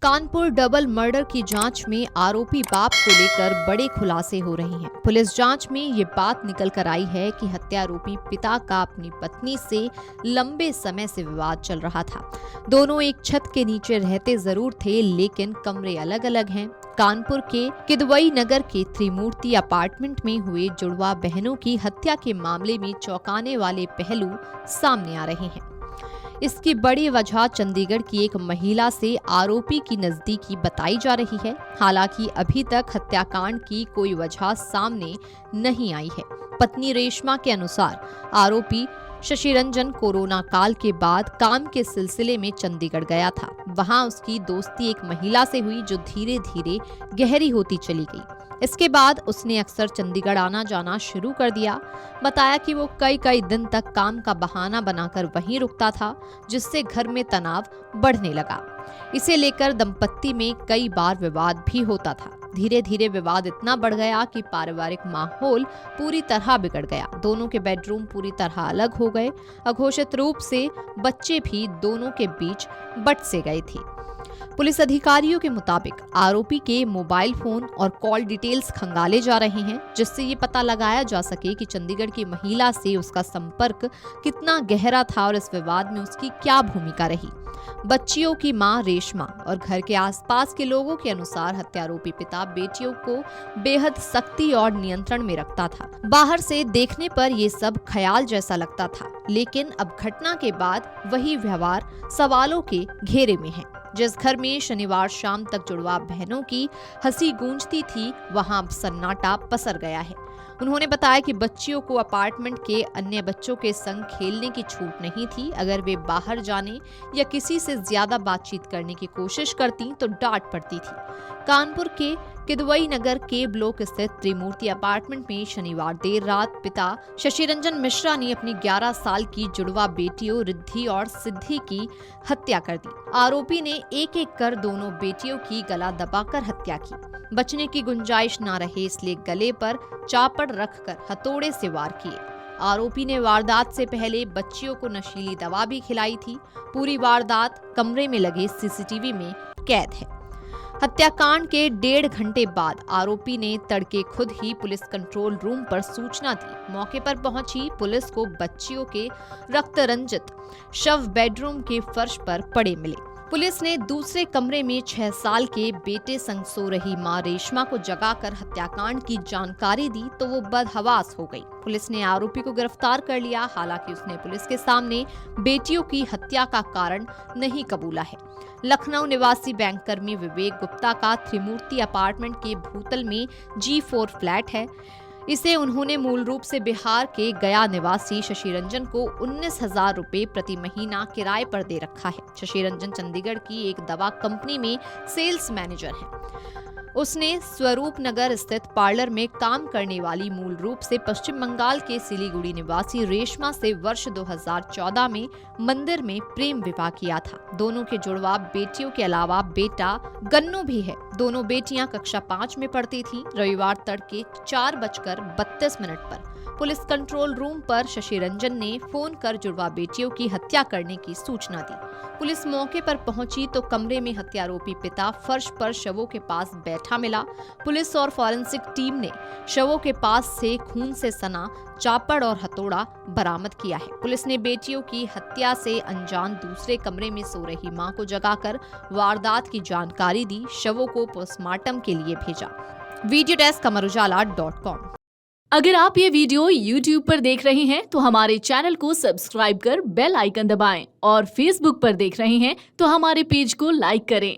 Kanpur double murder की जांच में आरोपी बाप को लेकर बड़े खुलासे हो रहे हैं। पुलिस जांच में ये बात निकल कर आई है कि हत्यारोपी पिता का अपनी पत्नी से लंबे समय से विवाद चल रहा था। दोनों एक छत के नीचे रहते जरूर थे, लेकिन कमरे अलग अलग हैं। कानपुर के किदवई नगर के त्रिमूर्ति अपार्टमेंट में हुए जुड़वा बहनों की हत्या के मामले में चौंकाने वाले पहलू सामने आ रहे हैं। इसकी बड़ी वजह चंडीगढ़ की एक महिला से आरोपी की नजदीकी बताई जा रही है। हालांकि अभी तक हत्याकांड की कोई वजह सामने नहीं आई है। पत्नी रेशमा के अनुसार आरोपी शशि रंजन कोरोना काल के बाद काम के सिलसिले में चंडीगढ़ गया था। वहां उसकी दोस्ती एक महिला से हुई जो धीरे धीरे गहरी होती चली गई। इसके बाद उसने अक्सर चंडीगढ़ आना जाना शुरू कर दिया। बताया कि वो कई दिन तक काम का बहाना बनाकर वहीं रुकता था, जिससे घर में तनाव बढ़ने लगा। इसे लेकर दंपत्ति में कई बार विवाद भी होता था। धीरे धीरे विवाद इतना बढ़ गया कि पारिवारिक माहौल पूरी तरह बिगड़ गया। दोनों के बेडरूम पूरी तरह अलग हो गए। अघोषित रूप से बच्चे भी दोनों के बीच बट से गए थे। पुलिस अधिकारियों के मुताबिक आरोपी के मोबाइल फोन और कॉल डिटेल्स खंगाले जा रहे हैं, जिससे ये पता लगाया जा सके कि चंडीगढ़ की महिला से उसका संपर्क कितना गहरा था और इस विवाद में उसकी क्या भूमिका रही। बच्चियों की मां रेशमा और घर के आसपास के लोगों के अनुसार हत्यारोपी पिता बेटियों को बेहद सख्ती और नियंत्रण में रखता था। बाहर से देखने पर ये सब ख्याल जैसा लगता था, लेकिन अब घटना के बाद वही व्यवहार सवालों के घेरे में है। जिस घर में शनिवार शाम तक जुड़वा बहनों की हंसी गूंजती थी, वहां अब सन्नाटा पसर गया है। उन्होंने बताया कि बच्चियों को अपार्टमेंट के अन्य बच्चों के संग खेलने की छूट नहीं थी। अगर वे बाहर जाने या किसी से ज्यादा बातचीत करने की कोशिश करती तो डांट पड़ती थी। कानपुर के किदवई नगर के ब्लॉक स्थित त्रिमूर्ति अपार्टमेंट में शनिवार देर रात पिता शशि रंजन मिश्रा ने अपनी 11 साल की जुड़वा बेटियों रिद्धि और सिद्धि की हत्या कर दी। आरोपी ने एक एक कर दोनों बेटियों की गला दबाकर हत्या की। बचने की गुंजाइश न रहे, इसलिए गले पर चापड़ रखकर हथौड़े से वार किए। आरोपी ने वारदात से पहले बच्चियों को नशीली दवा भी खिलाई थी। पूरी वारदात कमरे में लगे सीसीटीवी में कैद है। हत्याकांड के 1.5 घंटे बाद आरोपी ने तड़के खुद ही पुलिस कंट्रोल रूम पर सूचना दी। मौके पर पहुंची पुलिस को बच्चियों के रक्त रंजित शव बेडरूम के फर्श पर पड़े मिले। पुलिस ने दूसरे कमरे में 6 साल के बेटे संग सो रही मां रेशमा को जगाकर हत्याकांड की जानकारी दी तो वो बदहवास हो गई। पुलिस ने आरोपी को गिरफ्तार कर लिया। हालांकि उसने पुलिस के सामने बेटियों की हत्या का कारण नहीं कबूला है। लखनऊ निवासी बैंककर्मी विवेक गुप्ता का त्रिमूर्ति अपार्टमेंट के भूतल में G4 फ्लैट है। इसे उन्होंने मूल रूप से बिहार के गया निवासी शशि रंजन को 19,000 रुपए प्रति महीना किराए पर दे रखा है। शशि रंजन चंडीगढ़ की एक दवा कंपनी में सेल्स मैनेजर है। उसने स्वरूप नगर स्थित पार्लर में काम करने वाली मूल रूप से पश्चिम बंगाल के सिलीगुड़ी निवासी रेशमा से वर्ष 2014 में मंदिर में प्रेम विवाह किया था। दोनों के जुड़वा बेटियों के अलावा बेटा गन्नू भी है। दोनों बेटियां कक्षा 5 में पढ़ती थीं। रविवार तड़के 4:32 पर पुलिस कंट्रोल रूम पर शशि रंजन ने फोन कर जुड़वा बेटियों की हत्या करने की सूचना दी। पुलिस मौके पर पहुंची तो कमरे में हत्यारोपी पिता फर्श पर शवों के पास बैठा मिला। पुलिस और फॉरेंसिक टीम ने शवों के पास से खून से सना चापड़ और हथौड़ा बरामद किया है। पुलिस ने बेटियों की हत्या से अनजान दूसरे कमरे में सो रही मां को जगाकर वारदात की जानकारी दी। शवों को पोस्टमार्टम के लिए भेजा। Video desk amarujala.com। अगर आप ये वीडियो YouTube पर देख रहे हैं तो हमारे चैनल को सब्सक्राइब कर बेल आइकन दबाएं और Facebook पर देख रहे हैं तो हमारे पेज को लाइक करें।